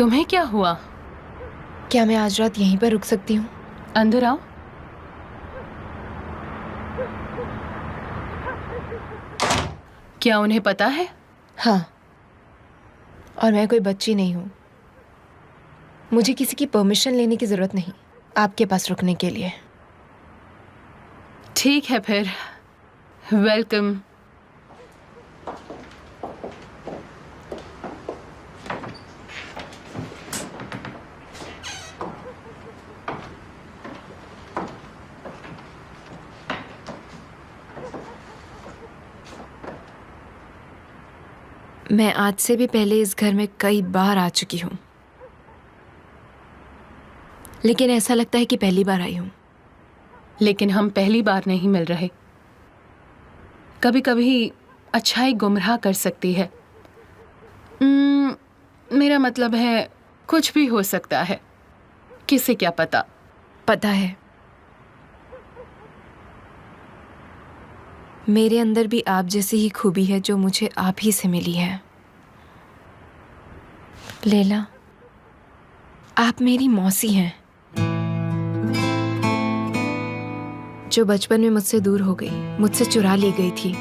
तुम्हें क्या हुआ? क्या मैं आज रात यहीं पर रुक सकती हूँ? अंदर आओ। क्या उन्हें पता है? हाँ, और मैं कोई बच्ची नहीं हूँ। मुझे किसी की परमिशन लेने की जरूरत नहीं आपके पास रुकने के लिए। ठीक है फिर, वेलकम। मैं आज से भी पहले इस घर में कई बार आ चुकी हूँ, लेकिन ऐसा लगता है कि पहली बार आई हूँ। लेकिन हम पहली बार नहीं मिल रहे। कभी कभी अच्छाई गुमराह कर सकती है। मेरा मतलब है कुछ भी हो सकता है, किसे क्या पता। पता है, मेरे अंदर भी आप जैसी ही खूबी है जो मुझे आप ही से मिली है। लैला, आप मेरी मौसी हैं, जो बचपन में मुझसे दूर हो गई, मुझसे चुरा ली गई थी।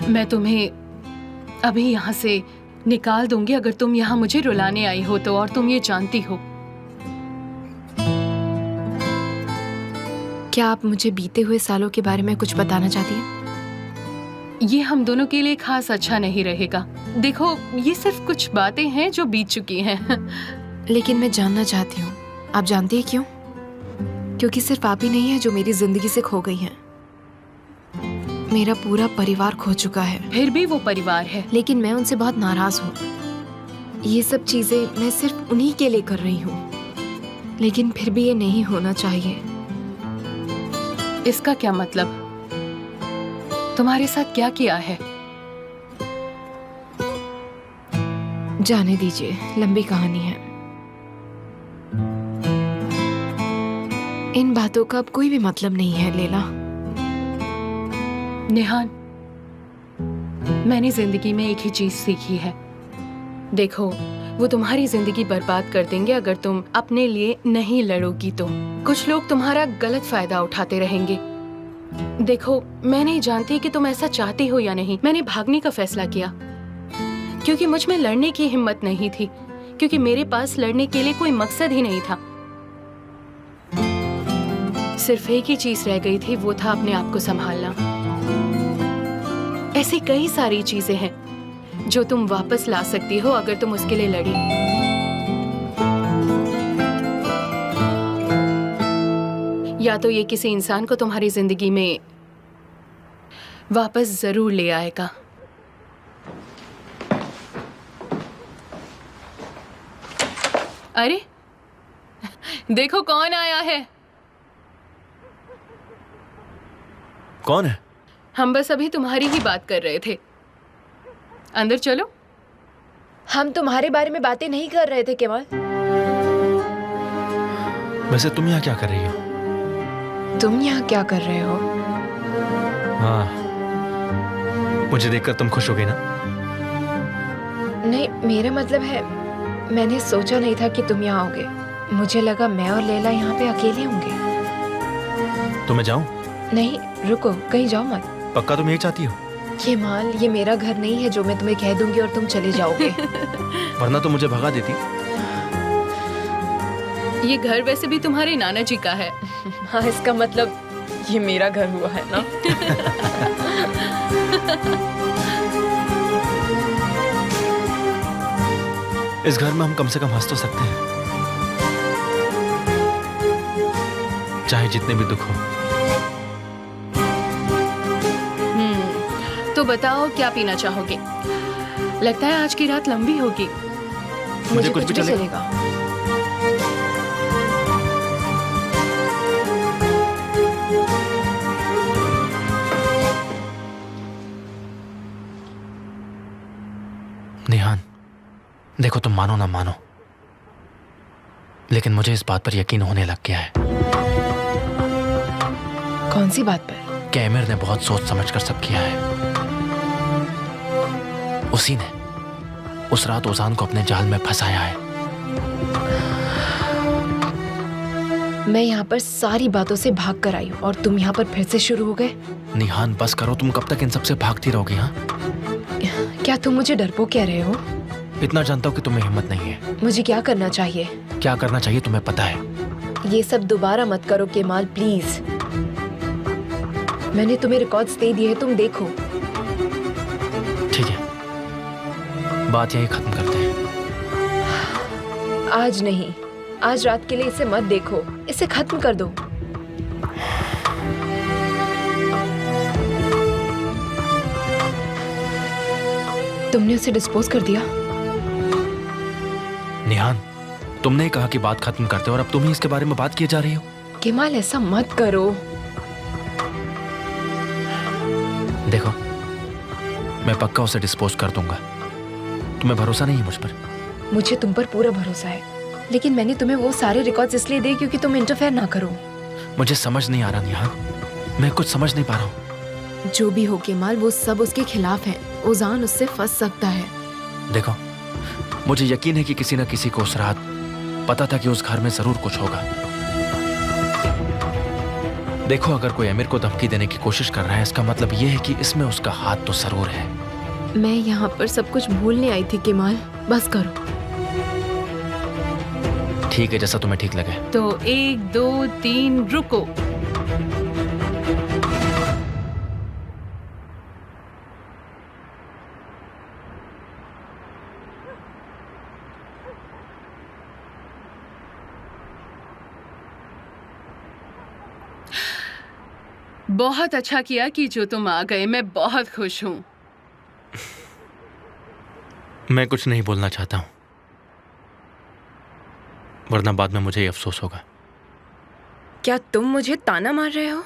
मैं तुम्हें अभी यहाँ से निकाल दूंगी अगर तुम यहाँ मुझे रुलाने आई हो तो, और तुम ये जानती हो। क्या आप मुझे बीते हुए सालों के बारे में कुछ बताना चाहती हैं? ये हम दोनों के लिए खास अच्छा नहीं रहेगा। देखो, ये सिर्फ कुछ बातें हैं जो बीत चुकी हैं। लेकिन मैं जानना चाहती हूँ। आप जानती हैं क्यों? क्योंकि सिर्फ आप ही नहीं है जो मेरी जिंदगी से खो गई हैं। मेरा पूरा परिवार खो चुका है। फिर भी वो परिवार है। लेकिन मैं उनसे बहुत नाराज हूँ। ये सब चीजें मैं सिर्फ उन्हीं के लिए कर रही हूँ, लेकिन फिर भी ये नहीं होना चाहिए। इसका क्या मतलब? तुम्हारे साथ क्या किया है? जाने दीजिए, लंबी कहानी है। इन बातों का अब कोई भी मतलब नहीं है लैला। निहान, मैंने जिंदगी में एक ही चीज सीखी है। देखो, वो तुम्हारी जिंदगी बर्बाद कर देंगे अगर तुम अपने लिए नहीं लड़ोगी तो। कुछ लोग तुम्हारा गलत फायदा उठाते रहेंगे। देखो, मैं नहीं जानती कि तुम ऐसा चाहती हो या नहीं। मैंने भागने का फैसला किया क्योंकि मुझ में लड़ने की हिम्मत नहीं थी, क्योंकि मेरे पास लड़ने के लिए कोई मकसद ही नहीं था। सिर्फ एक ही चीज रह गई थी, वो था अपने आप को संभालना। ऐसी कई सारी चीजें हैं जो तुम वापस ला सकती हो अगर तुम उसके लिए लड़ी। या तो ये किसी इंसान को तुम्हारी जिंदगी में वापस जरूर ले आएगा। अरे देखो कौन आया है। कौन है? हम बस अभी तुम्हारी ही बात कर रहे थे। अंदर चलो। हम तुम्हारे बारे में बातें नहीं कर रहे थे केवल। वैसे तुम यहाँ क्या कर रही हो? तुम यहाँ क्या कर रहे हो? हाँ, मुझे देखकर तुम खुश हो गई ना? नहीं, मेरा मतलब है, मैंने सोचा नहीं था कि तुम यहाँ आओगे। मुझे लगा मैं और लैला यहाँ पे अकेले होंगे। तो मैं जाऊँ? नहीं, रुको, कहीं जाओ मत। पक्का तुम यही चाहती हो? केमाल, ये मेरा घर नहीं है जो मैं तुम्हें कह दूंगी और तुम चले जाओगे। वरना तो मुझे भगा देती। ये घर वैसे भी तुम्हारे नाना जी का है। हाँ, इसका मतलब ये मेरा घर हुआ है ना। इस घर में हम कम से कम हंस तो सकते हैं, चाहे जितने भी दुख हो। तो बताओ क्या पीना चाहोगे? लगता है आज की रात लंबी होगी। मुझे कुछ भी चलेगा। निहान, देखो, तुम मानो ना मानो, लेकिन मुझे इस बात पर यकीन होने लग गया है। कौन सी बात पर? कि आमिर ने बहुत सोच समझ कर सब किया है। उस रात ओजान को अपने जाल में फंसाया है। मैं यहाँ पर सारी बातों से भाग कर आई हूँ और तुम यहाँ पर फिर से शुरू हो गए। निहान बस करो, तुम कब तक इन सब से भागती रहोगी? हाँ, क्या तुम मुझे डरपोक कह रहे हो? इतना जानता हूँ कि तुम्हें हिम्मत नहीं है। मुझे क्या करना चाहिए? क्या करना चाहिए तुम्हें पता है। ये सब दोबारा मत करो केमाल, प्लीज। मैंने तुम्हें रिकॉर्ड्स दे दिए हैं, तुम देखो। ठीक है, बात यही खत्म करते हैं। आज नहीं, आज रात के लिए इसे मत देखो, इसे खत्म कर दो। तुमने उसे डिस्पोज कर दिया? निहान, तुमने ही कहा कि बात खत्म करते और अब तुम ही इसके बारे में बात किए जा रही हो। केमाल ऐसा मत करो। देखो, मैं पक्का उसे डिस्पोज कर दूंगा। तुम्हें भरोसा नहीं है मुझ पर? मुझे तुम पर पूरा भरोसा है, लेकिन मैंने तुम्हें वो सारे रिकॉर्ड्स इसलिए दिए क्योंकि तुम इंटरफेयर ना करो। मुझे समझ नहीं आ रहा निहान, मैं कुछ समझ नहीं पा रहा हूँ। जो भी हो केमाल, वो सब उसके खिलाफ है। ओजान उससे फंस सकता है। देखो, मुझे यकीन है कि किसी न किसी को उस रात पता था कि उस घर में जरूर कुछ होगा। देखो, अगर कोई अमीर को धमकी देने की कोशिश कर रहा है, इसका मतलब यह है कि इसमें उसका हाथ तो जरूर है। मैं यहाँ पर सब कुछ भूलने आई थी केमाल, बस करो। ठीक है, जैसा तुम्हें ठीक लगे। तो 1 2 3 रुको। बहुत अच्छा किया कि जो तुम आ गए, मैं बहुत खुश हूँ। मैं कुछ नहीं बोलना चाहता हूँ, वरना बाद में मुझे ही अफसोस होगा। क्या तुम मुझे ताना मार रहे हो?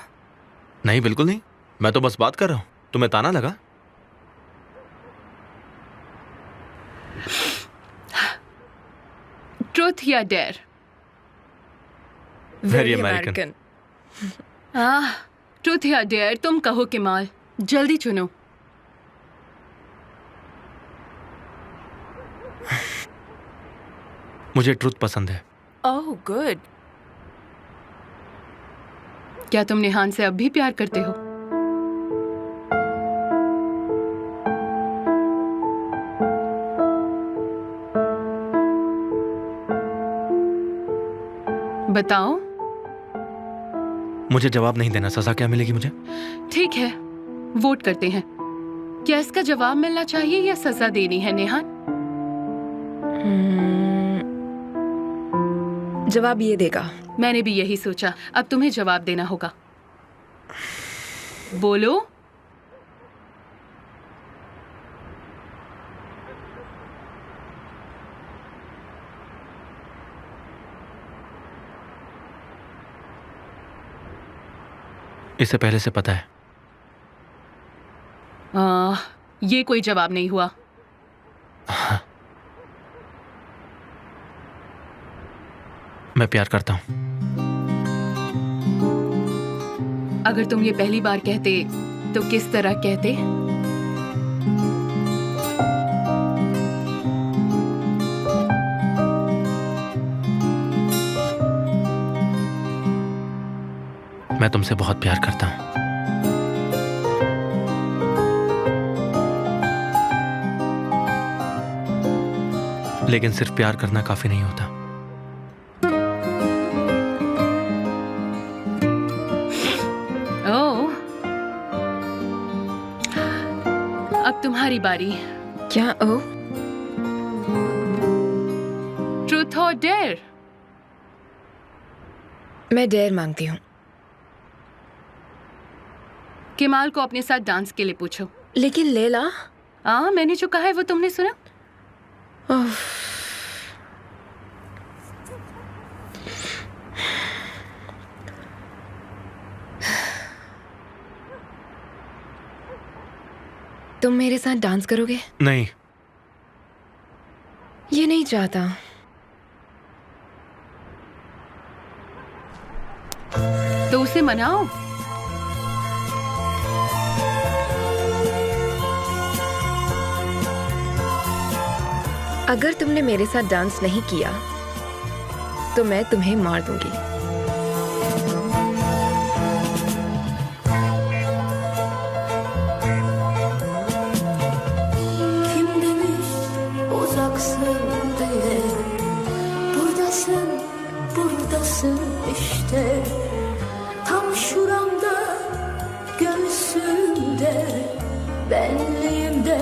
नहीं, बिल्कुल नहीं, मैं तो बस बात कर रहा हूँ। तुम्हें ताना लगा? ट्रूथ या डेयर? Very American. ट्रूथ या डेयर, तुम कहो केमाल, जल्दी चुनो। मुझे ट्रूथ पसंद है। Oh good. क्या तुम निहान से अब भी प्यार करते हो? बताओ। मुझे जवाब नहीं देना। सजा क्या मिलेगी मुझे? ठीक है, वोट करते हैं। क्या इसका जवाब मिलना चाहिए या सजा देनी है नेहान? जवाब ये देगा। मैंने भी यही सोचा। अब तुम्हें जवाब देना होगा। बोलो। इसे पहले से पता है। ये कोई जवाब नहीं हुआ। मैं प्यार करता हूं। अगर तुम ये पहली बार कहते तो किस तरह कहते? मैं तुमसे बहुत प्यार करता हूं। लेकिन सिर्फ प्यार करना काफी नहीं होता। ओह, अब तुम्हारी बारी। क्या? ओ, ट्रूथ और डेयर? मैं डेयर मांगती हूँ। केमाल को अपने साथ डांस के लिए पूछो। लेकिन लैला। मैंने जो कहा है वो तुमने सुना? तुम मेरे साथ डांस करोगे? नहीं। ये नहीं चाहता। तो उसे मनाओ। अगर तुमने मेरे साथ डांस नहीं किया तो मैं तुम्हें मार दूंगी। Kim demiş uzaksın diye, buradasın, buradasın işte. Tam şuramda, göğsümde, benliğimde,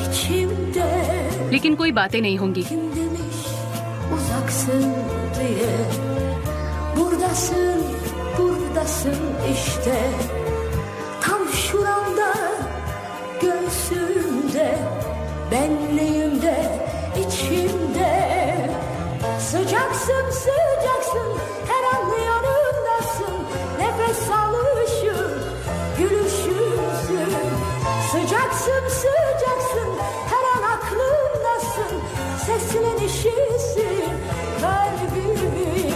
içimde. लेकिन कोई बातें नहीं होंगी। Kim demiş uzaksın diye, buradasın, buradasın işte. Tam şuramda, göğsümde, benliğimde, içimde. Sıcaksın, sıcaksın, her an yanımdasın. Nefes alışım, gülüşümsün. Sıcaksın, sıcaksın, her an aklımdasın. Seslenişisin kalbimin.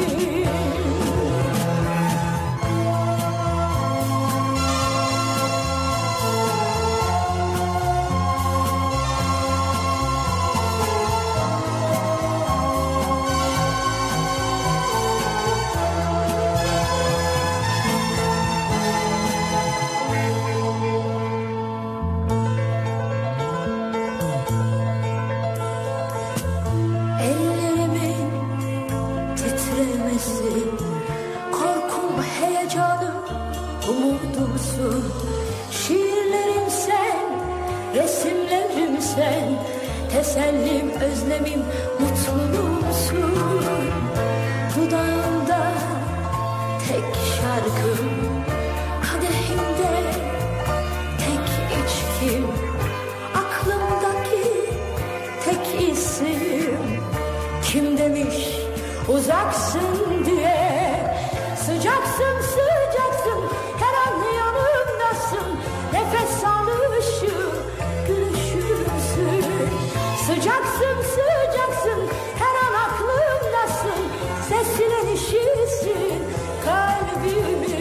Ellerimin titremesi, korkum, heyecanım, umudumsun. Şiirlerim sen, resimlerim sen, tesellim, özlemim, mutluluğumsun. Dudağımda tek şarkım, kadehimde tek içkim, aklımdaki tek isim. Kim demiş uzaksın diye, sıcaksın, sıcaksın, her an yanımdasın. Nefes alışım, gülüşümsün. Sıcaksın, sıcaksın, her an aklımdasın. Seslenişisin kalbimin.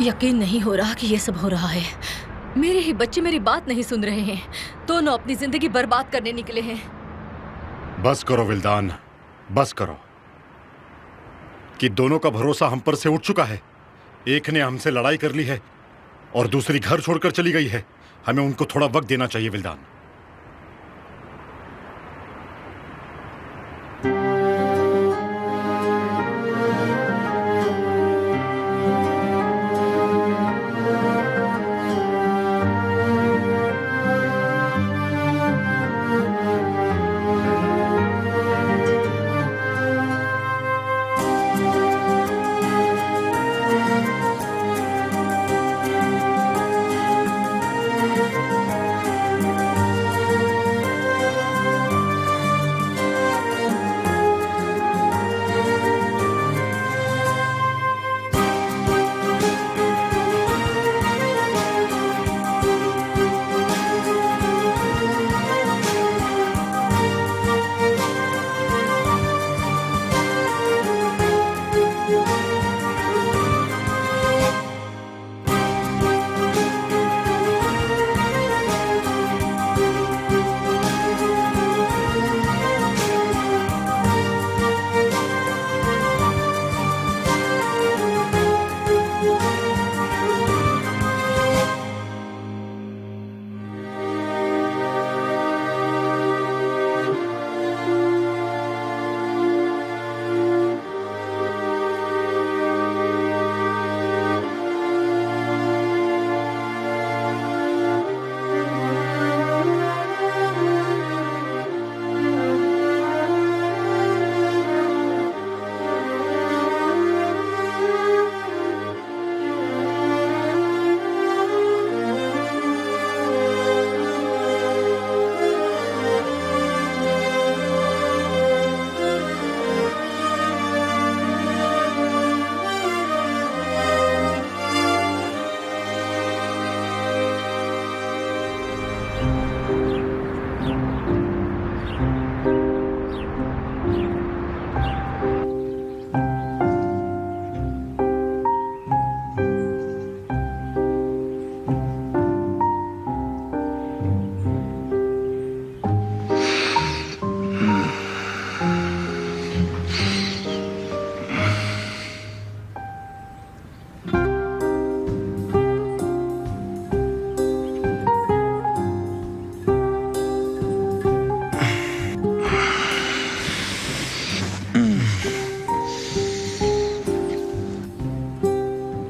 यकीन नहीं हो रहा कि ये सब हो रहा है। मेरे ही बच्चे मेरी बात नहीं सुन रहे हैं। दोनों अपनी जिंदगी बर्बाद करने निकले हैं। बस करो विल्दान, बस करो। कि दोनों का भरोसा हम पर से उठ चुका है। एक ने हमसे लड़ाई कर ली है और दूसरी घर छोड़कर चली गई है। हमें उनको थोड़ा वक्त देना चाहिए विल्दान।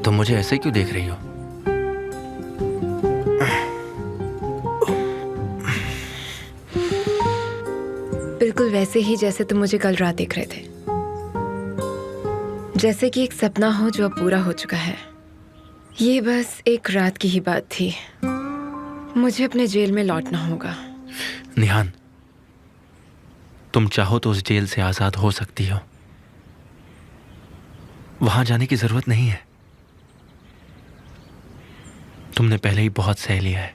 तुम मुझे ऐसे क्यों देख रही हो? बिल्कुल वैसे ही जैसे तुम मुझे कल रात देख रहे थे। जैसे कि एक सपना हो जो अब पूरा हो चुका है। ये बस एक रात की ही बात थी। मुझे अपने जेल में लौटना होगा। निहान, तुम चाहो तो उस जेल से आजाद हो सकती हो। वहां जाने की जरूरत नहीं है। तुमने पहले ही बहुत सह लिया है।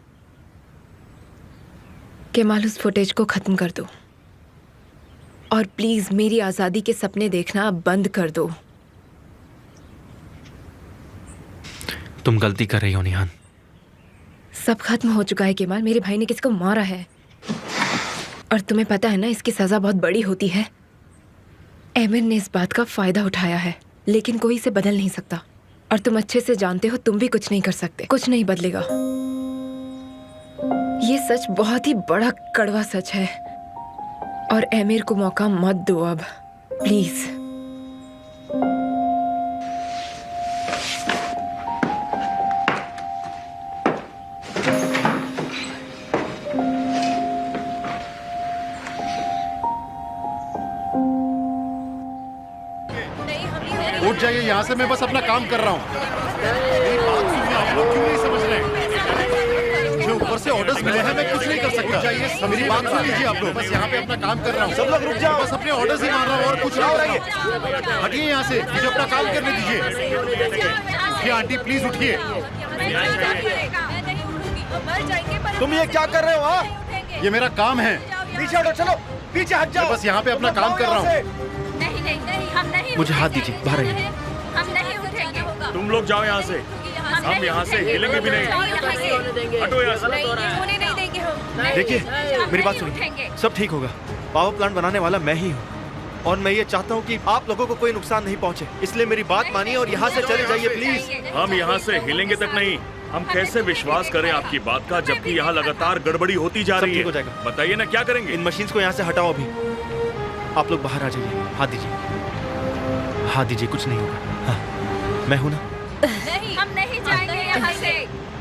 केमाल, उस फुटेज को खत्म कर दो और प्लीज मेरी आजादी के सपने देखना अब बंद कर दो। तुम गलती कर रही हो निहान। सब खत्म हो चुका है केमाल। मेरे भाई ने किसको मारा है और तुम्हें पता है ना, इसकी सजा बहुत बड़ी होती है। एमिर ने इस बात का फायदा उठाया है, लेकिन कोई इसे बदल नहीं सकता। और तुम अच्छे से जानते हो तुम भी कुछ नहीं कर सकते। कुछ नहीं बदलेगा। ये सच बहुत ही बड़ा कड़वा सच है और एमिर को मौका मत दो अब, प्लीज। उठ जाइए यहाँ से, मैं बस अपना काम कर रहा हूँ। मेरी बात सुनिए, आप लोग क्यों नहीं समझ रहे? मुझे ऊपर से ऑर्डर्स मिले हैं, मैं कुछ नहीं कर सकता। उठ जाइए, मेरी बात सुन लीजिए आप लोग। बस यहाँ पे अपना काम कर रहा हूँ। सब लोग रुक जाओ। बस अपने ऑर्डर्स ही मान रहा हूँ और कुछ नहीं कर रहा हूँ। हटिए यहाँ से, मुझे अपना काम करने दीजिए। उठिए आंटी, प्लीज उठिए। तुम ये क्या कर रहे हो? हाँ, ये मेरा काम है। पीछे हटो, चलो पीछे हट जाओ। मैं बस यहाँ पे अपना काम कर रहा हूँ। नहीं नहीं नहीं, हम नहीं मुझे हाथ उठेंगे। दीजिए, बाहर आइए। हम नहीं उठेंगे। तुम लोग जाओ यहाँ से। हम यहाँ से हिलेंगे भी नहीं। हटो यहाँ से। नहीं देंगे हम। देखिए, मेरी बात सुनिए, सब ठीक होगा। पावर प्लांट बनाने वाला मैं ही हूँ और मैं ये चाहता हूँ कि आप लोगों को कोई नुकसान नहीं पहुँचे। इसलिए मेरी बात मानिए और यहाँ से चले जाइए प्लीज। हम यहाँ से हिलेंगे तक नहीं। हम कैसे विश्वास करें आपकी बात का, जबकि यहाँ लगातार गड़बड़ी होती जा सब रही ठीक हो है। जाएगा। बताइए ना क्या करेंगे? इन मशीन्स को यहाँ से हटाओ अभी। आप लोग बाहर आ जाइए। हाथ दीजिए, हाथ दीजिए, कुछ नहीं होगा। हाँ, मैं हूँ ना। नहीं, हम नहीं जाएंगे यहाँ से।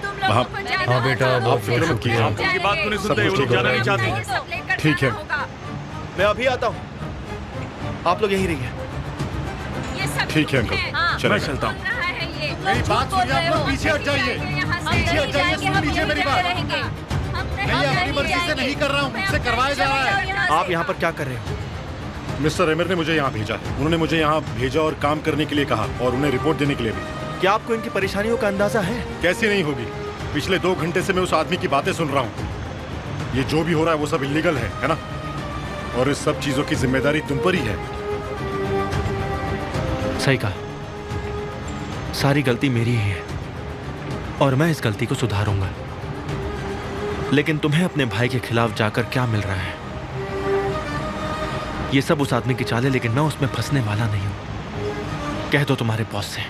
तुम लोगों हाँ, को जाना हाँ बेटा, होगा। आप फिक्र मत कीजिए। आप उनकी बात क्यों नहीं सब सुनते? कुछ वो लोग ठीक हो जाना नहीं जाएगा। चाहते। सब लेकर ठीक है। जाना होगा। मैं अभी आता हूँ, आप लोग यहीं रहिए। ये सब ठीक है अंकल, हाँ, चलेगा। मैं चलता हूँ। सुन रहा है ये। मेरी बात सुनिए, आप लोग पीछे हट जाइए। पीछे हट जाइए, सुन लीजिए मेरी बात। मैं ये अपनी मर्जी से नहीं कर रहा हूँ, मुझसे करवाया जा रहा है। आप यहाँ पर क्या कर रहे हो? मिस्टर एमिर ने मुझे यहाँ भेजा है। उन्होंने मुझे यहाँ भेजा और काम करने के लिए कहा और उन्हें रिपोर्ट देने के लिए भी। क्या आपको इनकी परेशानियों का अंदाजा है? कैसी नहीं होगी? पिछले 2 घंटे से मैं उस आदमी की बातें सुन रहा हूँ। ये जो भी हो रहा है वो सब इलीगल है ना? और इस सब चीजों की जिम्मेदारी तुम पर ही है। सही कहा, सारी गलती मेरी ही है और मैं इस गलती को सुधारूंगा। लेकिन तुम्हें अपने भाई के खिलाफ जाकर क्या मिल रहा है? ये सब उस आदमी की चाल है, लेकिन मैं उसमें फंसने वाला नहीं हूं। कह दो तुम्हारे बॉस से,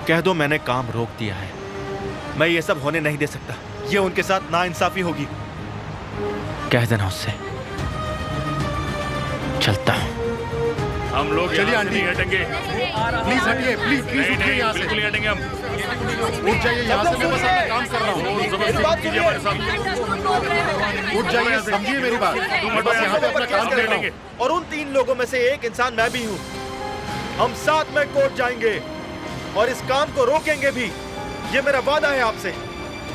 कह दो मैंने काम रोक दिया है। मैं ये सब होने नहीं दे सकता। ये उनके साथ नाइंसाफी होगी। कह देना उससे। चलता हूं। हम लोग चलिए यहाँ से आंटी। नहीं हटेंगे। प्लीज हटिए, प्लीज प्लीज नहीं उठिए नहीं, यहाँ से। बिल्कुल नहीं हटेंगे हम। उठ जाइए यहाँ से, मैं बस अपना काम कर रहा हूँ। जबरदस्ती मत कीजिए हमारे साथ। उठ जाइए, समझिए मेरी बात। मैं बस यहाँ पे अपना काम कर रहा हूँ। और उन 3 लोगों में से एक इंसान मैं भी हूँ। हम साथ में कोर्ट जाएंगे और इस काम को रोकेंगे भी। ये मेरा वादा है आपसे।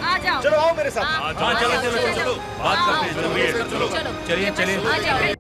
आ जाओ। चलो आओ मेरे साथ। हाँ, चलो चलो चलो चलो, बात करते हैं। चलो चलिए चलिए। आ जाओ।